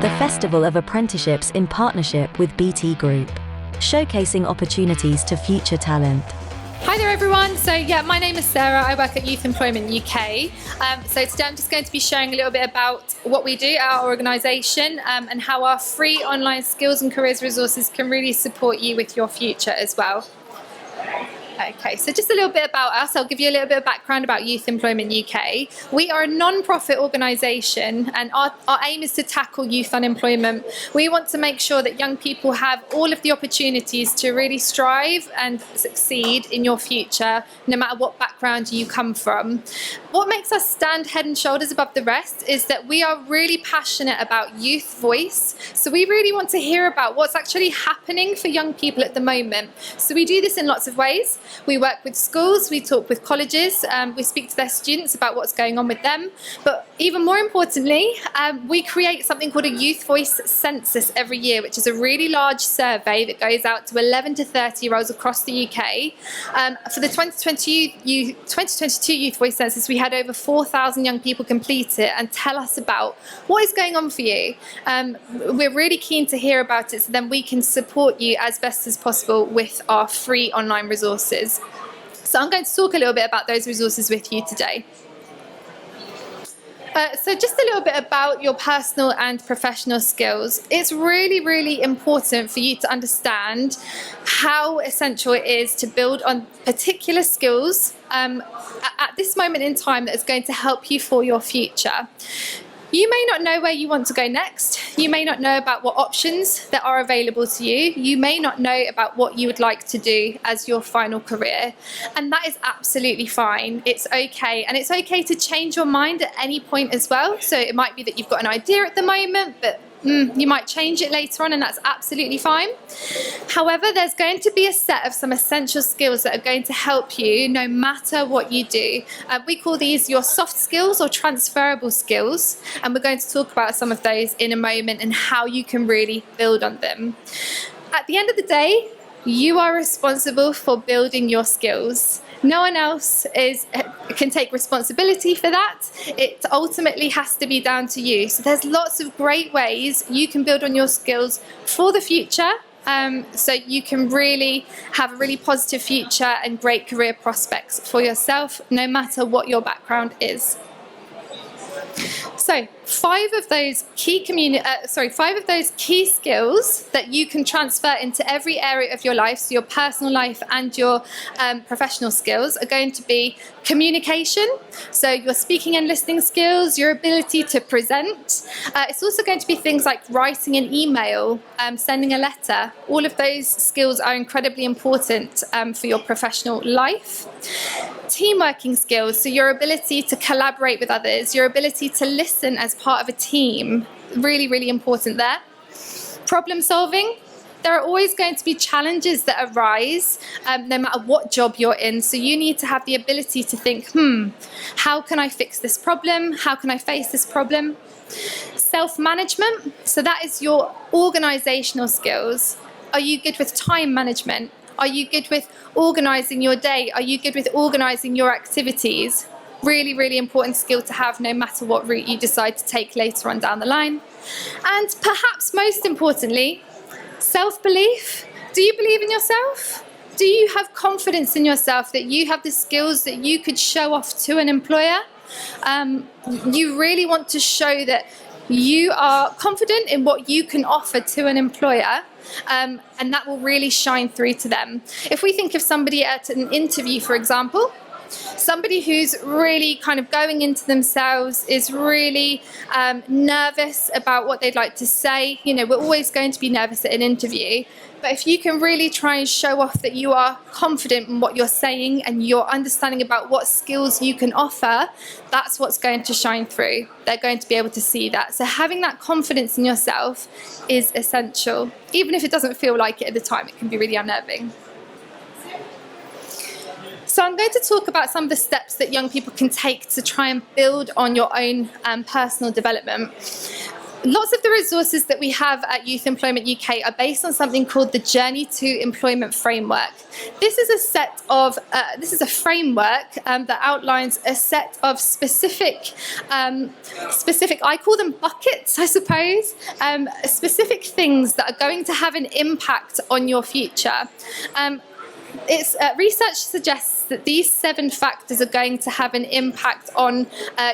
the Festival of Apprenticeships in partnership with BT Group, showcasing opportunities to future talent. Hi there everyone, my name is Sarah, I work at Youth Employment UK. So today I'm just going to be sharing a little bit about what we do at our organisation and how our free online skills and careers resources can really support you with your future as well. Okay, so just a little bit about us. I'll give you a little bit of background about Youth Employment UK. We are a non-profit organisation and our aim is to tackle youth unemployment. We want to make sure that young people have all of the opportunities to really strive and succeed in your future, no matter what background you come from. What makes us stand head and shoulders above the rest is that we are really passionate about youth voice. So we really want to hear about what's actually happening for young people at the moment. So we do this in lots of ways. We work with schools, we talk with colleges, we speak to their students about what's going on with them. But even more importantly, we create something called a Youth Voice Census every year, which is a really large survey that goes out to 11 to 30-year-olds across the UK. For the 2022 Youth Voice Census, we had over 4,000 young people complete it and tell us about what is going on for you. We're really keen to hear about it so then we can support you as best as possible with our free online resources. So I'm going to talk a little bit about those resources with you today. So just a little bit about your personal and professional skills. It's really, really important for you to understand how essential it is to build on particular skills at this moment in time that is going to help you for your future. You may not know where you want to go next. You may not know about what options that are available to you. You may not know about what you would like to do as your final career. And that is absolutely fine. It's okay. And it's okay to change your mind at any point as well. So it might be that you've got an idea at the moment, but you might change it later on, and that's absolutely fine. However, there's going to be a set of some essential skills that are going to help you no matter what you do. We call these your soft skills or transferable skills, and we're going to talk about some of those in a moment and how you can really build on them. At the end of the day, you are responsible for building your skills. No one else can take responsibility for that. It ultimately has to be down to you. So there's lots of great ways you can build on your skills for the future, so you can really have a really positive future and great career prospects for yourself, no matter what your background is. So 5 of those key skills that you can transfer into every area of your life, so your personal life and your professional skills, are going to be communication, so your speaking and listening skills, your ability to present. It's also going to be things like writing an email, sending a letter. All of those skills are incredibly important for your professional life. Teamworking skills, so your ability to collaborate with others, your ability to listen as part of a team, really, really important there. Problem solving. There are always going to be challenges that arise no matter what job you're in, so you need to have the ability to think, how can I fix this problem? How can I face this problem? Self-management, so that is your organisational skills. Are you good with time management? Are you good with organising your day? Are you good with organising your activities? Really, really important skill to have no matter what route you decide to take later on down the line. And perhaps most importantly, self-belief. Do you believe in yourself? Do you have confidence in yourself that you have the skills that you could show off to an employer? You really want to show that you are confident in what you can offer to an employer, and that will really shine through to them. If we think of somebody at an interview, for example, somebody who's really kind of going into themselves, is really nervous about what they'd like to say. You know, we're always going to be nervous at an interview, but if you can really try and show off that you are confident in what you're saying and your understanding about what skills you can offer, that's what's going to shine through. They're going to be able to see that. So having that confidence in yourself is essential. Even if it doesn't feel like it at the time, it can be really unnerving. So I'm going to talk about some of the steps that young people can take to try and build on your own personal development. Lots of the resources that we have at Youth Employment UK are based on something called the Journey to Employment Framework. This is a framework that outlines a set of specific, I call them buckets, I suppose, specific things that are going to have an impact on your future. Research suggests that these 7 factors are going to have an impact on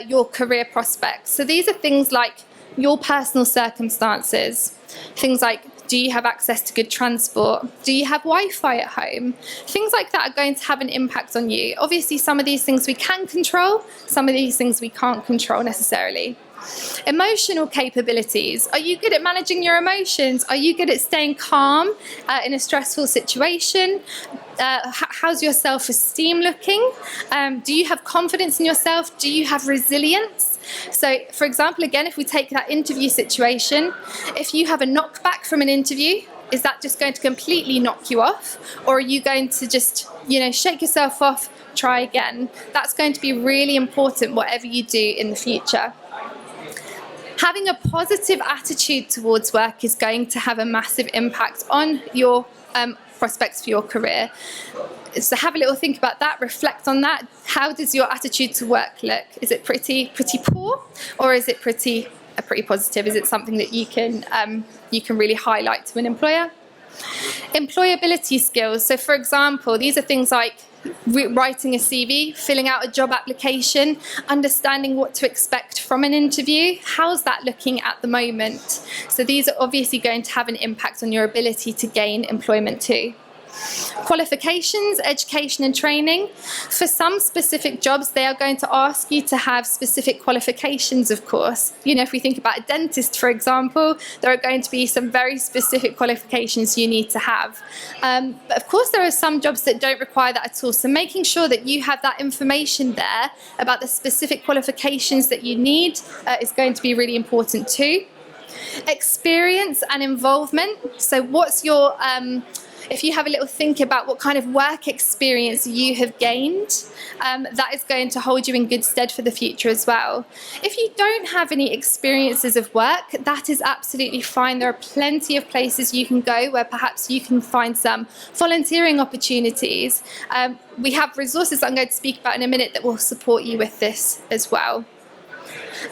your career prospects. So these are things like your personal circumstances, things like, do you have access to good transport? Do you have Wi-Fi at home? Things like that are going to have an impact on you. Obviously, some of these things we can control, some of these things we can't control necessarily. Emotional capabilities. Are you good at managing your emotions? Are you good at staying calm in a stressful situation? How's your self-esteem looking? Do you have confidence in yourself? Do you have resilience? So, for example, again, if we take that interview situation, if you have a knockback from an interview, is that just going to completely knock you off? Or are you going to just, shake yourself off, try again? That's going to be really important, whatever you do in the future. Having a positive attitude towards work is going to have a massive impact on your prospects for your career. So have a little think about that, reflect on that. How does your attitude to work look? Is it pretty poor, or is it pretty positive? Is it something that you can really highlight to an employer? Employability skills. So for example, these are things like writing a CV, filling out a job application, understanding what to expect from an interview. How's that looking at the moment? So these are obviously going to have an impact on your ability to gain employment too. Qualifications, education and training. For some specific jobs, they are going to ask you to have specific qualifications, of course. If we think about a dentist, for example, there are going to be some very specific qualifications you need to have. But of course, there are some jobs that don't require that at all. So making sure that you have that information there about the specific qualifications that you need is going to be really important too. Experience and involvement. So what's your... if you have a little think about what kind of work experience you have gained, that is going to hold you in good stead for the future as well. If you don't have any experiences of work, that is absolutely fine. There are plenty of places you can go where perhaps you can find some volunteering opportunities. We have resources that I'm going to speak about in a minute that will support you with this as well.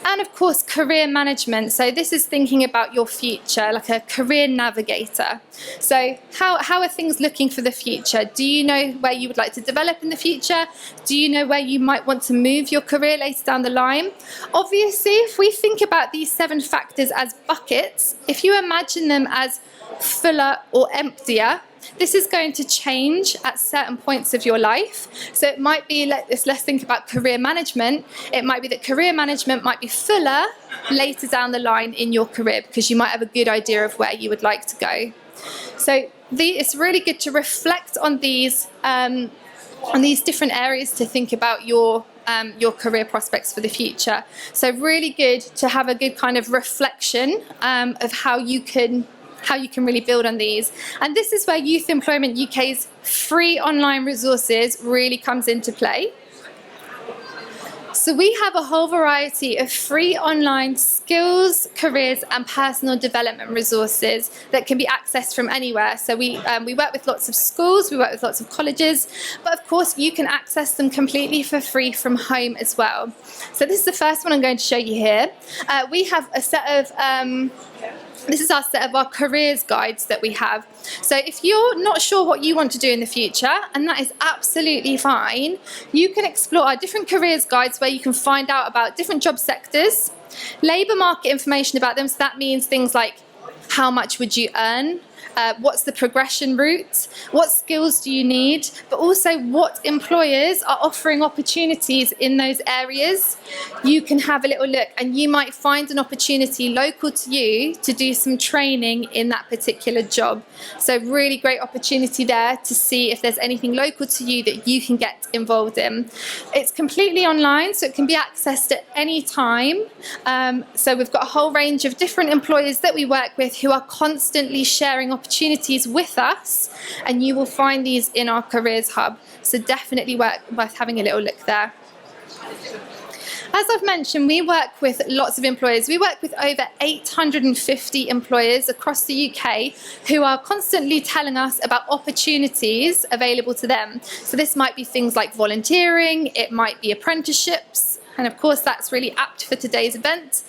And of course, career management. So this is thinking about your future, like a career navigator. So how are things looking for the future? Do you know where you would like to develop in the future? Do you know where you might want to move your career later down the line? Obviously, if we think about these 7 factors as buckets, if you imagine them as fuller or emptier, this is going to change at certain points of your life. So it might be, let's think about career management. It might be that career management might be fuller later down the line in your career because you might have a good idea of where you would like to go. So it's really good to reflect on these different areas to think about your career prospects for the future. So really good to have a good kind of reflection of how you can really build on these. And this is where Youth Employment UK's free online resources really comes into play. So we have a whole variety of free online skills, careers and personal development resources that can be accessed from anywhere. So we work with lots of schools, we work with lots of colleges, but of course you can access them completely for free from home as well. So this is the first one I'm going to show you here. We have a set of this is our set of our careers guides that we have. So if you're not sure what you want to do in the future, and that is absolutely fine, you can explore our different careers guides where you can find out about different job sectors, labour market information about them. So that means things like how much would you earn? What's the progression route? What skills do you need? But also what employers are offering opportunities in those areas. You can have a little look and you might find an opportunity local to you to do some training in that particular job. So really great opportunity there to see if there's anything local to you that you can get involved in. It's completely online, so it can be accessed at any time. So we've got a whole range of different employers that we work with who are constantly sharing opportunities with us, and you will find these in our careers hub. So definitely worth having a little look there. As I've mentioned, we work with lots of employers. We work with over 850 employers across the UK who are constantly telling us about opportunities available to them. So this might be things like volunteering, it might be apprenticeships, and of course that's really apt for today's event.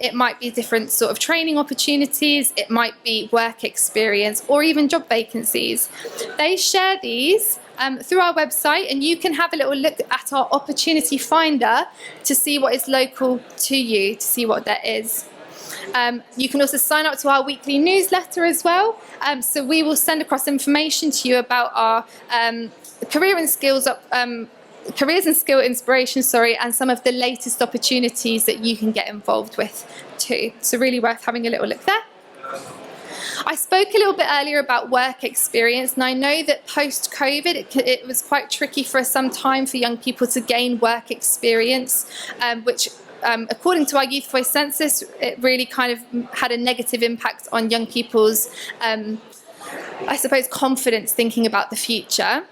It might be different sort of training opportunities, it might be work experience, or even job vacancies. They share these through our website, and you can have a little look at our opportunity finder to see what is local to you, to see what there is. You can also sign up to our weekly newsletter as well. So we will send across information to you about our careers and skill inspiration, and some of the latest opportunities that you can get involved with too. So really worth having a little look there. I spoke a little bit earlier about work experience, and I know that post-COVID it was quite tricky for some time for young people to gain work experience, which according to our Youth Voice census, it really kind of had a negative impact on young people's, I suppose, confidence thinking about the future.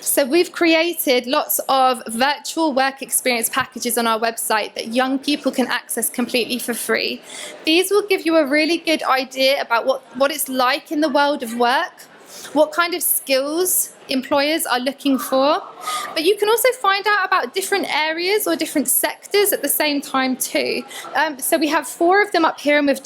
So we've created lots of virtual work experience packages on our website that young people can access completely for free. These will give you a really good idea about what it's like in the world of work, what kind of skills employers are looking for, but you can also find out about different areas or different sectors at the same time too. So we have 4 of them up here, and we've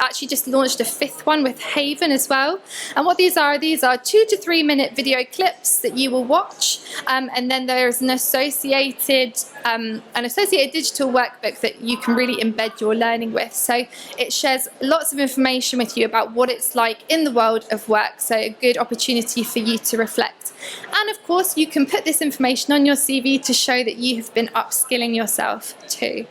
actually just launched a 5th one with Haven as well. And what these are 2 to 3 minute video clips that you will watch, and then there is an associated digital workbook that you can really embed your learning with. So it shares lots of information with you about what it's like in the world of work, so a good opportunity for you to reflect. And of course you can put this information on your CV to show that you have been upskilling yourself too.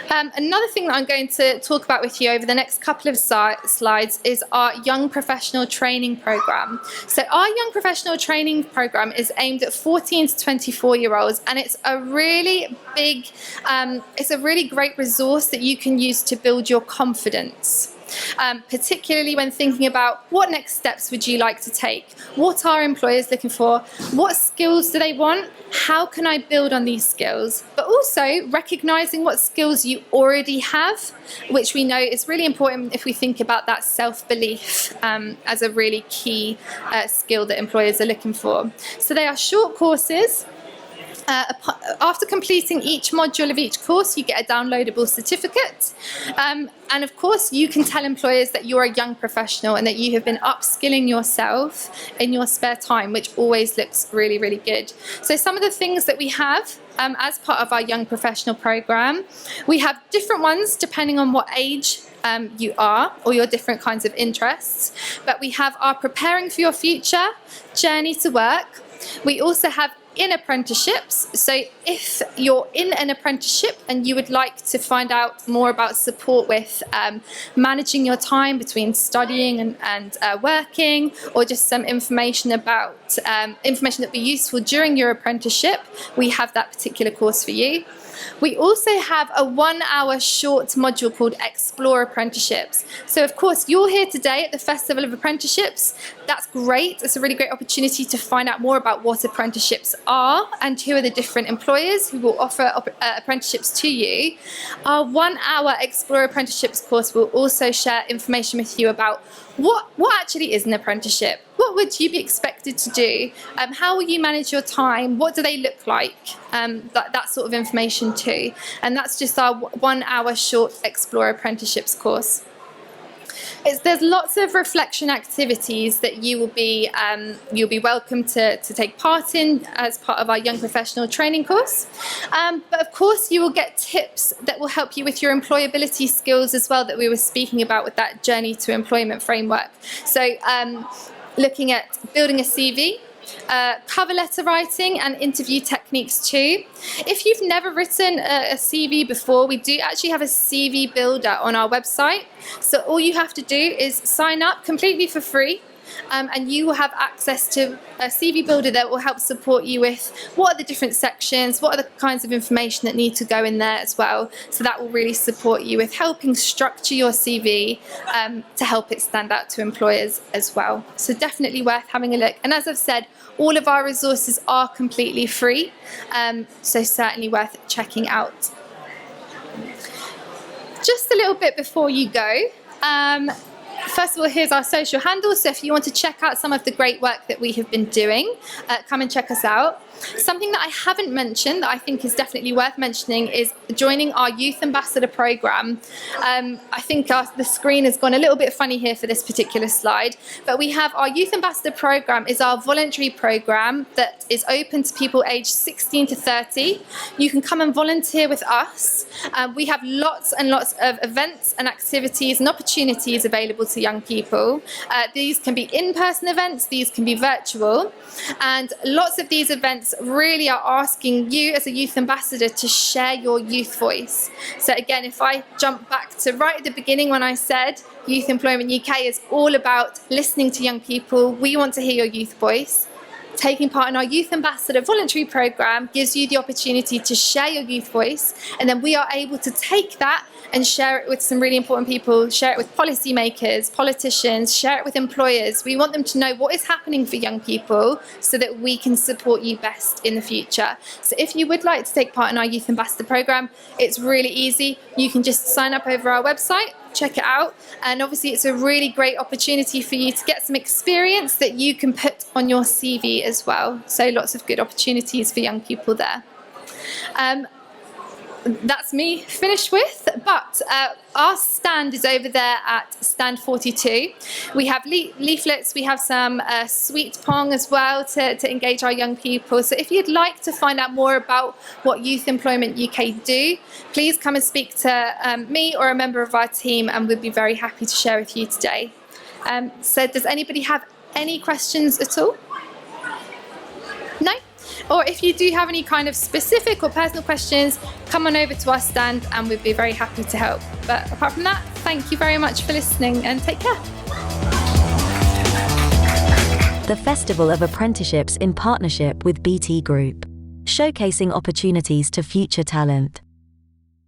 Another thing that I'm going to talk about with you over the next couple of slides is our Young Professional Training Programme. So our Young Professional Training Programme is aimed at 14 to 24-year-olds, and it's a really big, it's a really great resource that you can use to build your confidence. Particularly when thinking about what next steps would you like to take? What are employers looking for? What skills do they want? How can I build on these skills? But also recognizing what skills you already have, which we know is really important if we think about that self-belief as a really key skill that employers are looking for. So they are short courses. After completing each module of each course, you get a downloadable certificate. And of course, you can tell employers that you're a young professional and that you have been upskilling yourself in your spare time, which always looks really, really good. So some of the things that we have as part of our Young Professional Programme, we have different ones depending on what age you are or your different kinds of interests. But we have our Preparing for Your Future, Journey to Work. We also have in apprenticeships. So if you're in an apprenticeship and you would like to find out more about support with managing your time between studying and working, or just some information about information that would be useful during your apprenticeship, we have that particular course for you. We also have a 1-hour short module called Explore Apprenticeships. So of course you're here today at the Festival of Apprenticeships. That's great. It's a really great opportunity to find out more about what apprenticeships are and who are the different employers who will offer apprenticeships to you. Our 1-hour Explore Apprenticeships course will also share information with you about what actually is an apprenticeship. What would you be expected to do? How will you manage your time? What do they look like? That sort of information too. And that's just our 1-hour short Explore Apprenticeships course. There's lots of reflection activities that you'll be welcome to take part in as part of our Young Professional Training course. But of course you will get tips that will help you with your employability skills as well, that we were speaking about with that Journey to Employment framework. So looking at building a CV, cover letter writing and interview techniques too. If you've never written a CV before, we do actually have a CV builder on our website. So all you have to do is sign up completely for free. and you will have access to a CV builder that will help support you with what are the different sections, what are the kinds of information that need to go in there as well. So that will really support you with helping structure your CV to help it stand out to employers as well. So definitely worth having a look. And as I've said, all of our resources are completely free, so certainly worth checking out. Just a little bit before you go, first of all, here's our social handles. So if you want to check out some of the great work that we have been doing, come and check us out. Something that I haven't mentioned that I think is definitely worth mentioning is joining our Youth Ambassador Programme. I think the screen has gone a little bit funny here for this particular slide, but we have our Youth Ambassador Programme is our voluntary programme that is open to people aged 16 to 30. You can come and volunteer with us. We have lots and lots of events and activities and opportunities available to young people. These can be in-person events, these can be virtual, and lots of these events really are asking you as a youth ambassador to share your youth voice. So again, if I jump back to right at the beginning when I said Youth Employment UK is all about listening to young people, we want to hear your youth voice. Taking part in our Youth Ambassador voluntary programme gives you the opportunity to share your youth voice, and then we are able to take that and share it with some really important people, share it with policymakers, politicians, share it with employers. We want them to know what is happening for young people so that we can support you best in the future. So if you would like to take part in our Youth Ambassador programme, it's really easy. You can just sign up over our website, check it out, and obviously it's a really great opportunity for you to get some experience that you can put on your CV as well. So lots of good opportunities for young people there. That's me finished with, but our stand is over there at stand 42. We have leaflets, we have some sweet pong as well to engage our young people. So if you'd like to find out more about what Youth Employment UK do, please come and speak to me or a member of our team, and we'd be very happy to share with you today. So does anybody have any questions at all? No? Or if you do have any kind of specific or personal questions, come on over to our stand and we'd be very happy to help. But apart from that, thank you very much for listening and take care. The Festival of Apprenticeships in partnership with BT Group, showcasing opportunities to future talent.